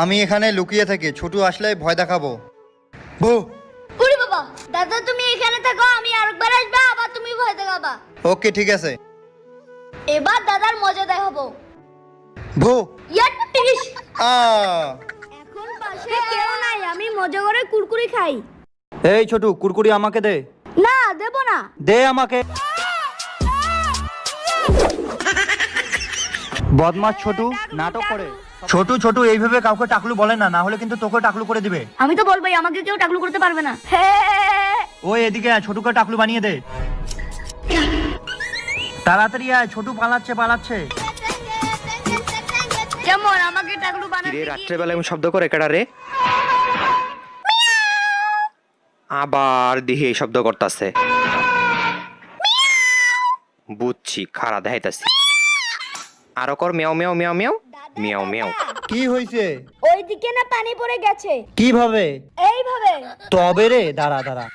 আমি এখানে লুকিয়ে থাকি, ছোটু আসলে ভয় দেখাবো। বউ। ওরে বাবা, দাদা তুমি এখানে থাকো, আমি আরেকবার আসবো, আবার তুমি ভয় দেখাবা। ওকে ঠিক আছে। এবার দাদার মজা দেখাবো। বউ। ইয়াটিস। আ এখন পাশে কেউ নাই, আমি মজা করে কুরকুরি খাই। এই ছোটু, কুরকুরি আমাকে দে। না, দেব না। দে আমাকে। বদমাশ ছোটু, নাটক করে। ছোটু ছোটু এইভাবে কাউকে টাকলু বলে না, না হলে কিন্তু তোকে টাকলু করে দিবে। আমি তো বলবোই, আমাকে কেউ টাকলু করতে পারবে না। ওই এদিকে আয়, ছোটুকে টাকলু বানিয়ে দে। তাড়াতাড়ি আয়, ছোটু পালাচ্ছে পালাচ্ছে। কেমন আমাকে টাকলু বানাতে? কিরে রাত্রেবেলা এমন শব্দ করে কেডা রে? আবার দেহে এই শব্দ করতেছে। বুঝছি, খাড়া দেখাইতাছি। আরো কর, মেও মেও মেও মেও মেও মেও। কি হইছে? ওইদিকে না পানি পড়ে গেছে। কিভাবে? এইভাবে। তবে রে, দাঁড়া দাঁড়া।